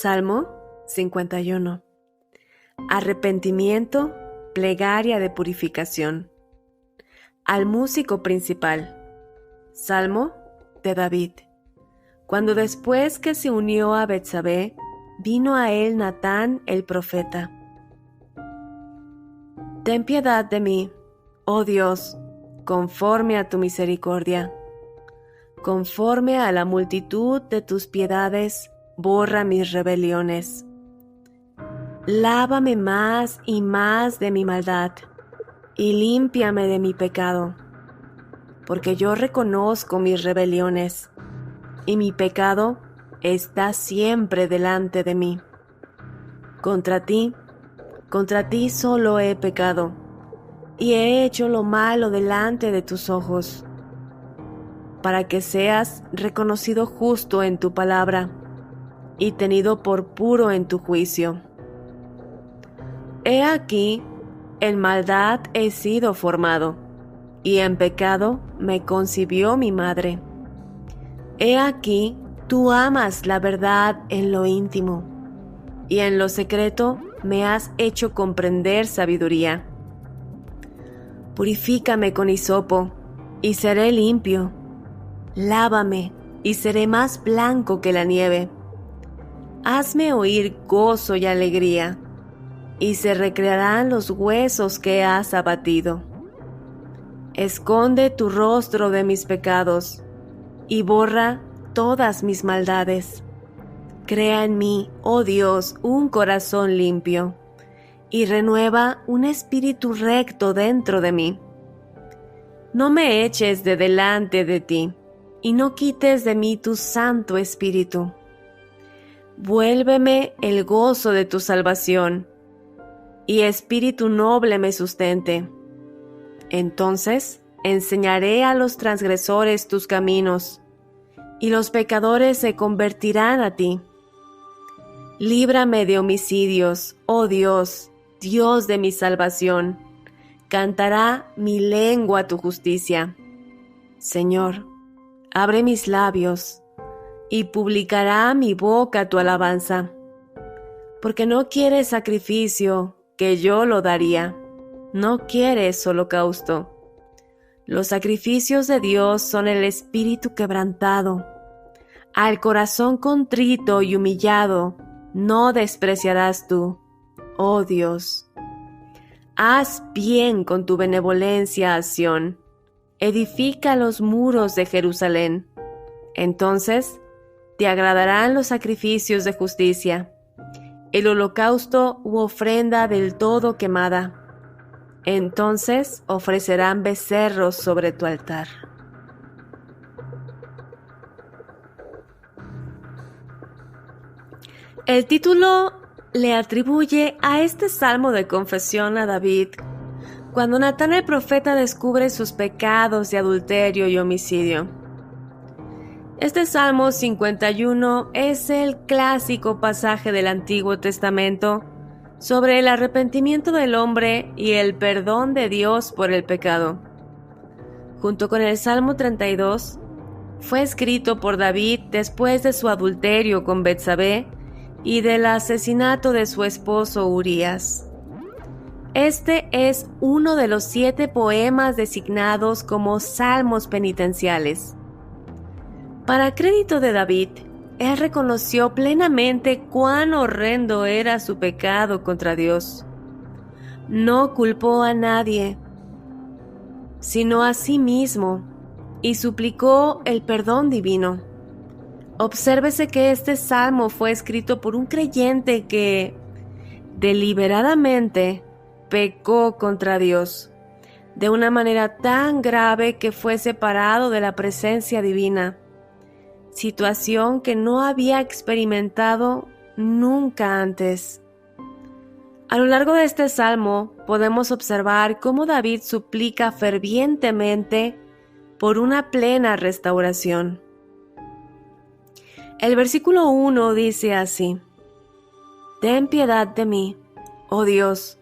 Salmo 51. Arrepentimiento, plegaria de purificación. Al músico principal. Salmo de David. Cuando después que se unió a Betsabé, vino a él Natán el profeta. Ten piedad de mí, oh Dios, conforme a tu misericordia. Conforme a la multitud de tus piedades, borra mis rebeliones. Lávame más y más de mi maldad, y límpiame de mi pecado, porque yo reconozco mis rebeliones, y mi pecado está siempre delante de mí. Contra ti solo he pecado, y he hecho lo malo delante de tus ojos, para que seas reconocido justo en tu palabra, y tenido por puro en tu juicio. He aquí, en maldad he sido formado, y en pecado me concibió mi madre. He aquí, tú amas la verdad en lo íntimo, y en lo secreto me has hecho comprender sabiduría. Purifícame con hisopo, y seré limpio. Lávame, y seré más blanco que la nieve. Hazme oír gozo y alegría, y se recrearán los huesos que has abatido. Esconde tu rostro de mis pecados, y borra todas mis maldades. Crea en mí, oh Dios, un corazón limpio, y renueva un espíritu recto dentro de mí. No me eches de delante de ti, y no quites de mí tu Santo Espíritu. Vuélveme el gozo de tu salvación, y espíritu noble me sustente. Entonces enseñaré a los transgresores tus caminos, y los pecadores se convertirán a ti. Líbrame de homicidios, oh Dios, Dios de mi salvación. Cantará mi lengua tu justicia. Señor, abre mis labios, y publicará mi boca tu alabanza. Porque no quieres sacrificio, que yo lo daría. No quieres holocausto. Los sacrificios de Dios son el espíritu quebrantado. Al corazón contrito y humillado no despreciarás tú, oh Dios. Haz bien con tu benevolencia a Sión. Edifica los muros de Jerusalén. Entonces te agradarán los sacrificios de justicia, el holocausto u ofrenda del todo quemada. Entonces ofrecerán becerros sobre tu altar. El título le atribuye a este salmo de confesión a David, cuando Natán el profeta descubre sus pecados de adulterio y homicidio. Este Salmo 51 es el clásico pasaje del Antiguo Testamento sobre el arrepentimiento del hombre y el perdón de Dios por el pecado. Junto con el Salmo 32, fue escrito por David después de su adulterio con Betsabé y del asesinato de su esposo Urías. Este es uno de los 7 poemas designados como salmos penitenciales. Para crédito de David, él reconoció plenamente cuán horrendo era su pecado contra Dios. No culpó a nadie, sino a sí mismo, y suplicó el perdón divino. Obsérvese que este salmo fue escrito por un creyente que deliberadamente pecó contra Dios, de una manera tan grave que fue separado de la presencia divina, situación que no había experimentado nunca antes. A lo largo de este salmo podemos observar cómo David suplica fervientemente por una plena restauración. El versículo 1 dice así: Ten piedad de mí, oh Dios,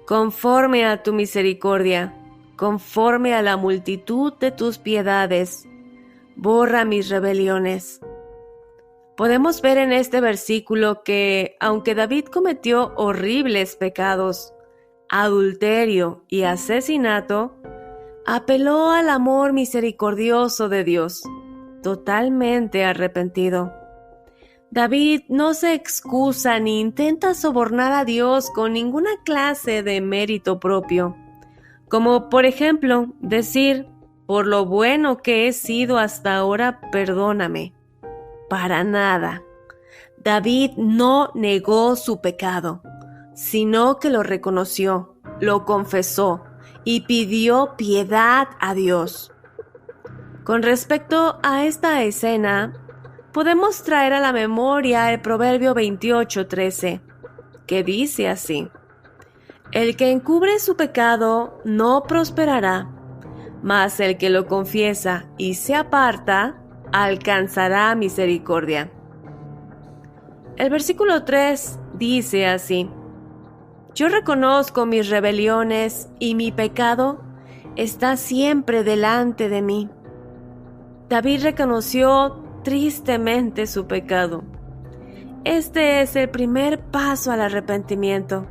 conforme a tu misericordia, conforme a la multitud de tus piedades, borra mis rebeliones. Podemos ver en este versículo que, aunque David cometió horribles pecados, adulterio y asesinato, apeló al amor misericordioso de Dios, totalmente arrepentido. David no se excusa ni intenta sobornar a Dios con ninguna clase de mérito propio, como por ejemplo decir, por lo bueno que he sido hasta ahora, perdóname. Para nada. David no negó su pecado, sino que lo reconoció, lo confesó y pidió piedad a Dios. Con respecto a esta escena, podemos traer a la memoria el Proverbio 28:13, que dice así: El que encubre su pecado no prosperará, mas el que lo confiesa y se aparta alcanzará misericordia. El versículo 3 dice así: Yo reconozco mis rebeliones y mi pecado está siempre delante de mí. David reconoció tristemente su pecado. Este es el primer paso al arrepentimiento,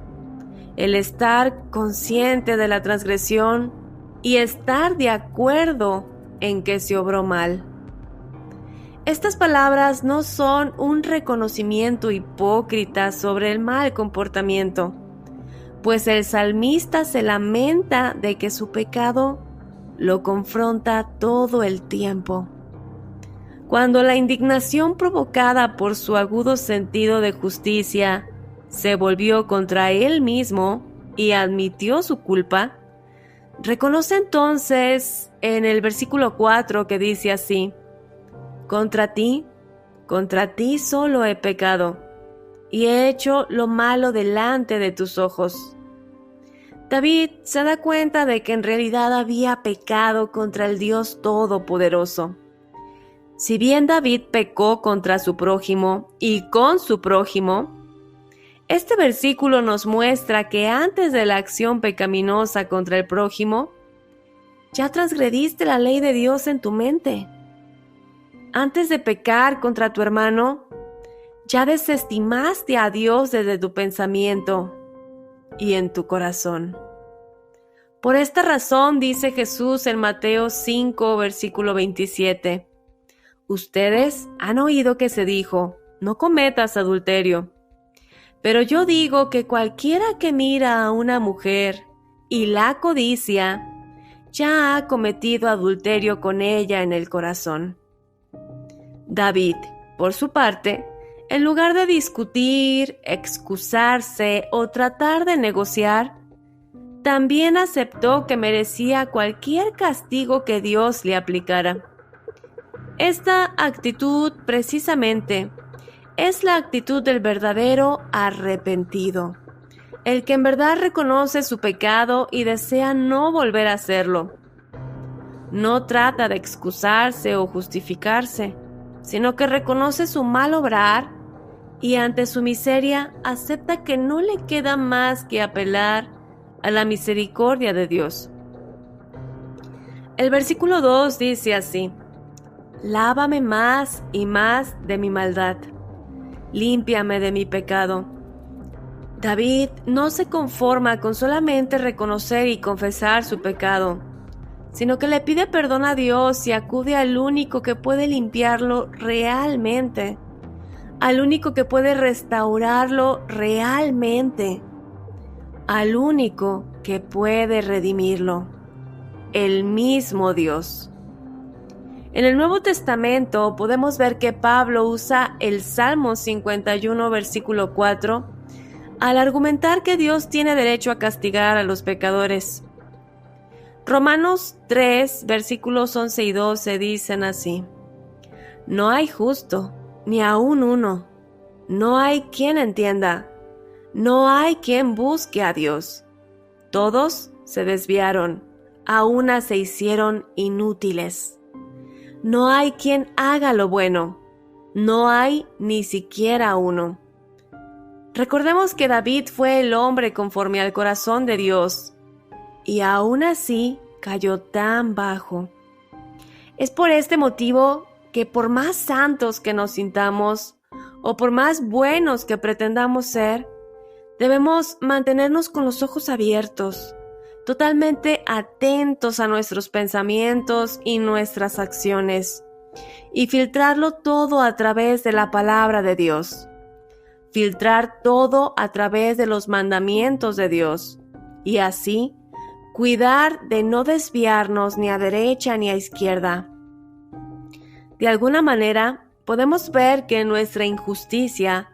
el estar consciente de la transgresión y estar de acuerdo en que se obró mal. Estas palabras no son un reconocimiento hipócrita sobre el mal comportamiento, pues el salmista se lamenta de que su pecado lo confronta todo el tiempo. Cuando la indignación provocada por su agudo sentido de justicia se volvió contra él mismo y admitió su culpa, reconoce entonces en el versículo 4 que dice así: contra ti solo he pecado, y he hecho lo malo delante de tus ojos. David se da cuenta de que en realidad había pecado contra el Dios Todopoderoso. Si bien David pecó contra su prójimo y con su prójimo, este versículo nos muestra que antes de la acción pecaminosa contra el prójimo, ya transgrediste la ley de Dios en tu mente. Antes de pecar contra tu hermano, ya desestimaste a Dios desde tu pensamiento y en tu corazón. Por esta razón dice Jesús en Mateo 5, versículo 27, Ustedes han oído que se dijo, no cometas adulterio. Pero yo digo que cualquiera que mira a una mujer y la codicia, ya ha cometido adulterio con ella en el corazón. David, por su parte, en lugar de discutir, excusarse o tratar de negociar, también aceptó que merecía cualquier castigo que Dios le aplicara. Esta actitud, precisamente, es la actitud del verdadero arrepentido, el que en verdad reconoce su pecado y desea no volver a hacerlo. No trata de excusarse o justificarse, sino que reconoce su mal obrar y ante su miseria acepta que no le queda más que apelar a la misericordia de Dios. El versículo 2 dice así: Lávame más y más de mi maldad, límpiame de mi pecado. David no se conforma con solamente reconocer y confesar su pecado, sino que le pide perdón a Dios y acude al único que puede limpiarlo realmente, al único que puede restaurarlo realmente, al único que puede redimirlo, el mismo Dios. En el Nuevo Testamento podemos ver que Pablo usa el Salmo 51, versículo 4, al argumentar que Dios tiene derecho a castigar a los pecadores. Romanos 3, versículos 11 y 12 dicen así: No hay justo, ni aun uno. No hay quien entienda. No hay quien busque a Dios. Todos se desviaron, a una se hicieron inútiles. No hay quien haga lo bueno. No hay ni siquiera uno. Recordemos que David fue el hombre conforme al corazón de Dios, y aún así cayó tan bajo. Es por este motivo que por más santos que nos sintamos, o por más buenos que pretendamos ser, debemos mantenernos con los ojos abiertos, totalmente atentos a nuestros pensamientos y nuestras acciones, y filtrarlo todo a través de la palabra de Dios. Filtrar todo a través de los mandamientos de Dios, y así cuidar de no desviarnos ni a derecha ni a izquierda. De alguna manera, podemos ver que nuestra injusticia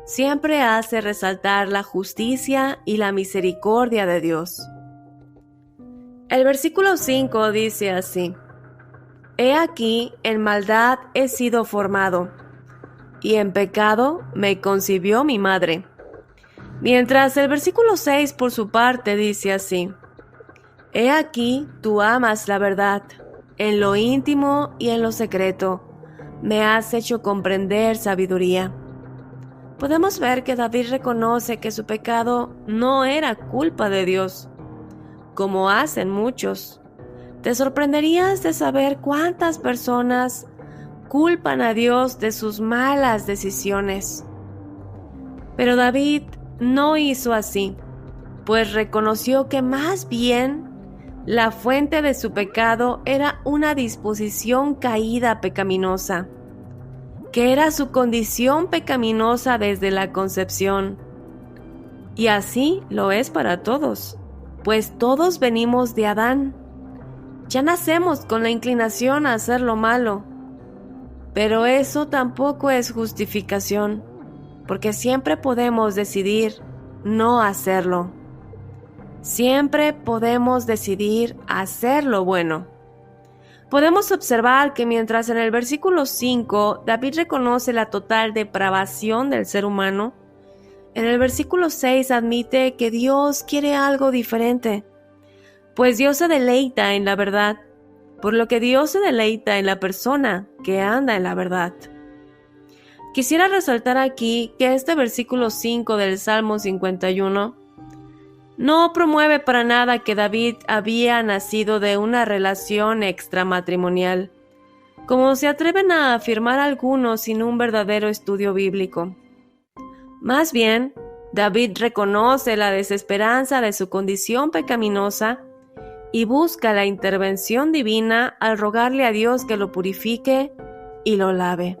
siempre hace resaltar la justicia y la misericordia de Dios. El versículo 5 dice así: He aquí, en maldad he sido formado, y en pecado me concibió mi madre. Mientras el versículo 6 por su parte dice así: He aquí, tú amas la verdad, en lo íntimo y en lo secreto, me has hecho comprender sabiduría. Podemos ver que David reconoce que su pecado no era culpa de Dios, como hacen muchos. Te sorprenderías de saber cuántas personas culpan a Dios de sus malas decisiones. Pero David no hizo así, pues reconoció que más bien la fuente de su pecado era una disposición caída pecaminosa, que era su condición pecaminosa desde la concepción. Y así lo es para todos, pues todos venimos de Adán. Ya nacemos con la inclinación a hacer lo malo, pero eso tampoco es justificación, porque siempre podemos decidir no hacerlo. Siempre podemos decidir hacer lo bueno. Podemos observar que mientras en el versículo 5 David reconoce la total depravación del ser humano, en el versículo 6 admite que Dios quiere algo diferente, pues Dios se deleita en la verdad, por lo que Dios se deleita en la persona que anda en la verdad. Quisiera resaltar aquí que este versículo 5 del Salmo 51 no promueve para nada que David había nacido de una relación extramatrimonial, como se atreven a afirmar algunos sin un verdadero estudio bíblico. Más bien, David reconoce la desesperanza de su condición pecaminosa y busca la intervención divina al rogarle a Dios que lo purifique y lo lave.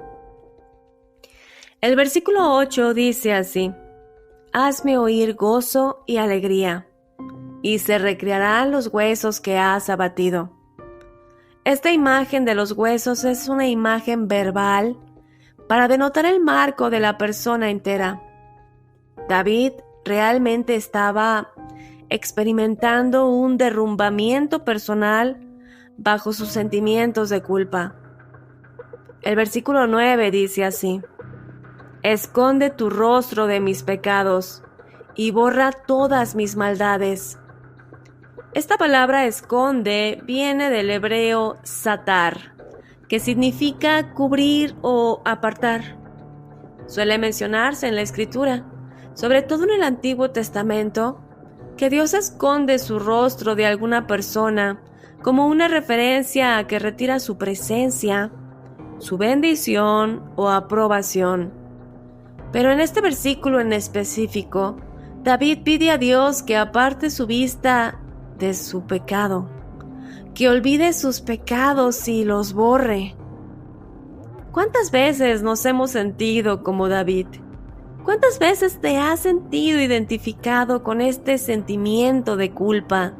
El versículo 8 dice así: Hazme oír gozo y alegría, y se recrearán los huesos que has abatido. Esta imagen de los huesos es una imagen verbal para denotar el marco de la persona entera. David realmente estaba experimentando un derrumbamiento personal bajo sus sentimientos de culpa. El versículo 9 dice así: Esconde tu rostro de mis pecados y borra todas mis maldades. Esta palabra esconde viene del hebreo satar, que significa cubrir o apartar. Suele mencionarse en la Escritura, sobre todo en el Antiguo Testamento, que Dios esconde su rostro de alguna persona como una referencia a que retira su presencia, su bendición o aprobación. Pero en este versículo en específico, David pide a Dios que aparte su vista de su pecado, que olvide sus pecados y los borre. ¿Cuántas veces nos hemos sentido como David? ¿Cuántas veces te has sentido identificado con este sentimiento de culpa,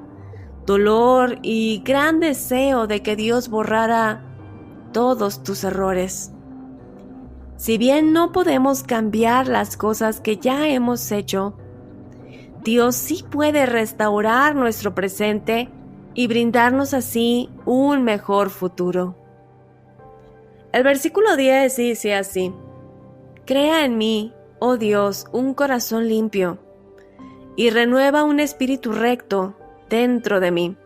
dolor y gran deseo de que Dios borrara todos tus errores? Si bien no podemos cambiar las cosas que ya hemos hecho, Dios sí puede restaurar nuestro presente y brindarnos así un mejor futuro. El versículo 10 dice así: Crea en mí, oh Dios, un corazón limpio, y renueva un espíritu recto dentro de mí.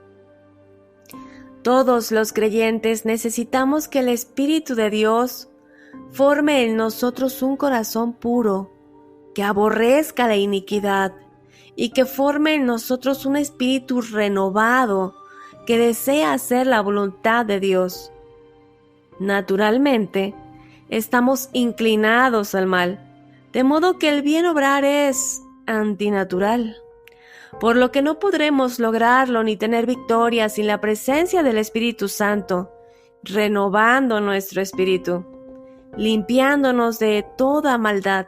Todos los creyentes necesitamos que el Espíritu de Dios forme en nosotros un corazón puro, que aborrezca la iniquidad, y que forme en nosotros un espíritu renovado, que desea hacer la voluntad de Dios. Naturalmente, Estamos inclinados al mal, de modo que el bien obrar es antinatural, por lo que no podremos lograrlo ni tener victoria sin la presencia del Espíritu Santo, renovando nuestro espíritu, limpiándonos de toda maldad,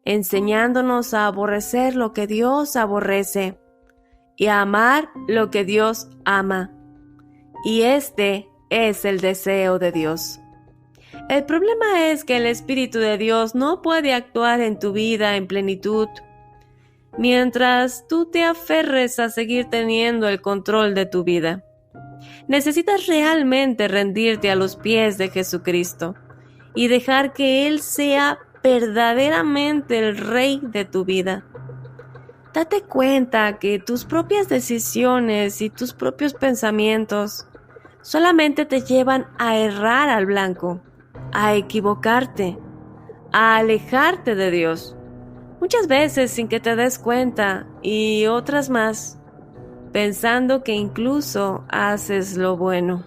enseñándonos a aborrecer lo que Dios aborrece y a amar lo que Dios ama. Y este es el deseo de Dios. El problema es que el Espíritu de Dios no puede actuar en tu vida en plenitud mientras tú te aferres a seguir teniendo el control de tu vida. Necesitas realmente rendirte a los pies de Jesucristo y dejar que Él sea verdaderamente el Rey de tu vida. Date cuenta que tus propias decisiones y tus propios pensamientos solamente te llevan a errar al blanco, a equivocarte, a alejarte de Dios. Muchas veces sin que te des cuenta y otras más, pensando que incluso haces lo bueno.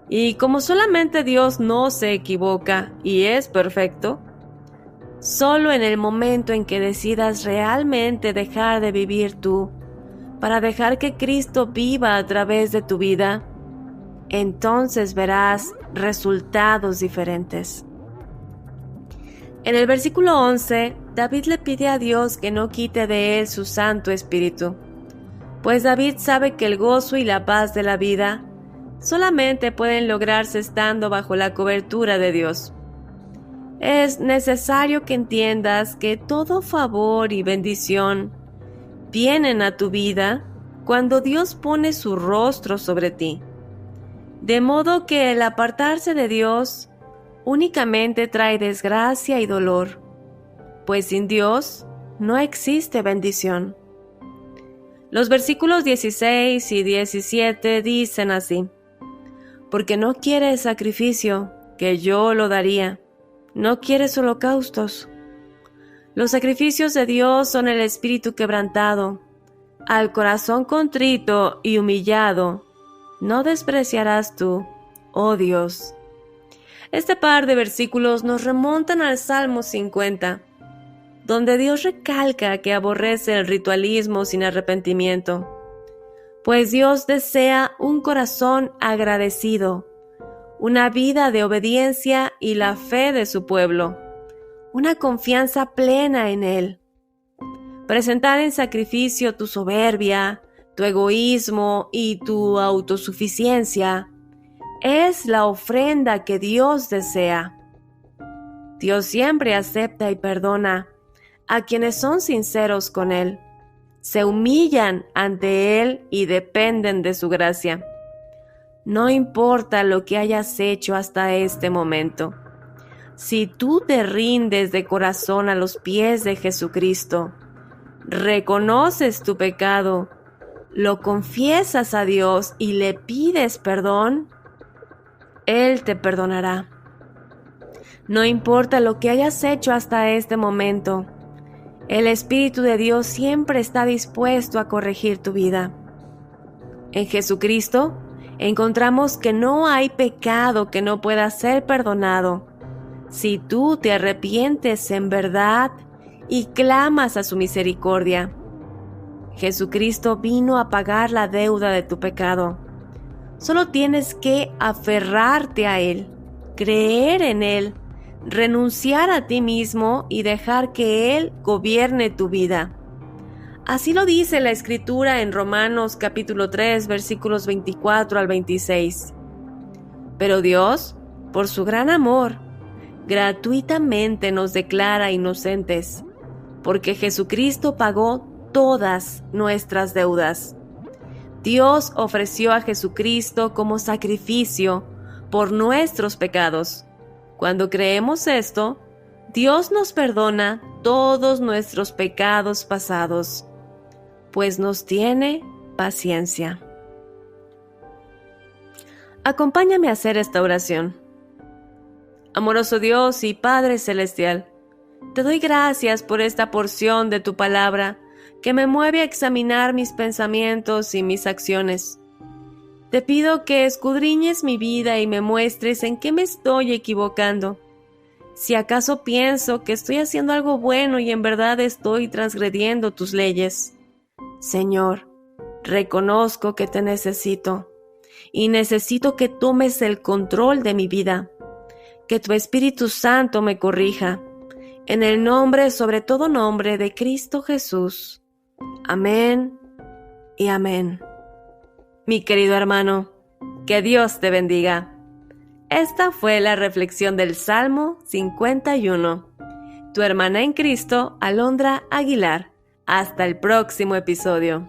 Y como solamente Dios no se equivoca y es perfecto, solo en el momento en que decidas realmente dejar de vivir tú, para dejar que Cristo viva a través de tu vida, entonces verás resultados diferentes. En el versículo 11, David le pide a Dios que no quite de él su Santo Espíritu, pues David sabe que el gozo y la paz de la vida solamente pueden lograrse estando bajo la cobertura de Dios. Es necesario que entiendas que todo favor y bendición vienen a tu vida cuando Dios pone su rostro sobre ti. De modo que el apartarse de Dios únicamente trae desgracia y dolor, pues sin Dios no existe bendición. Los versículos 16 y 17 dicen así: porque no quieres sacrificio, que yo lo daría, no quieres holocaustos. Los sacrificios de Dios son el espíritu quebrantado, al corazón contrito y humillado, no despreciarás tú, oh Dios. Este par de versículos nos remontan al Salmo 50, donde Dios recalca que aborrece el ritualismo sin arrepentimiento, pues Dios desea un corazón agradecido, una vida de obediencia y la fe de su pueblo, una confianza plena en Él. Presentar en sacrificio tu soberbia, tu egoísmo y tu autosuficiencia es la ofrenda que Dios desea. Dios siempre acepta y perdona a quienes son sinceros con Él, se humillan ante Él y dependen de su gracia. No importa lo que hayas hecho hasta este momento, si tú te rindes de corazón a los pies de Jesucristo, reconoces tu pecado, lo confiesas a Dios y le pides perdón, Él te perdonará. No importa lo que hayas hecho hasta este momento, el Espíritu de Dios siempre está dispuesto a corregir tu vida. En Jesucristo encontramos que no hay pecado que no pueda ser perdonado si tú te arrepientes en verdad y clamas a su misericordia. Jesucristo vino a pagar la deuda de tu pecado. Solo tienes que aferrarte a Él, creer en Él, renunciar a ti mismo y dejar que Él gobierne tu vida. Así lo dice la Escritura en Romanos capítulo 3, versículos 24 al 26. Pero Dios, por su gran amor, gratuitamente nos declara inocentes, porque Jesucristo pagó todas nuestras deudas. Dios ofreció a Jesucristo como sacrificio por nuestros pecados. Cuando creemos esto, Dios nos perdona todos nuestros pecados pasados, pues nos tiene paciencia. Acompáñame a hacer esta oración. Amoroso Dios y Padre Celestial, te doy gracias por esta porción de tu palabra que me mueve a examinar mis pensamientos y mis acciones. Te pido que escudriñes mi vida y me muestres en qué me estoy equivocando. Si acaso pienso que estoy haciendo algo bueno y en verdad estoy transgrediendo tus leyes. Señor, reconozco que te necesito y necesito que tomes el control de mi vida, que tu Espíritu Santo me corrija, en el nombre, sobre todo nombre, de Cristo Jesús. Amén y amén. Mi querido hermano, que Dios te bendiga. Esta fue la reflexión del Salmo 51. Tu hermana en Cristo, Alondra Aguilar. Hasta el próximo episodio.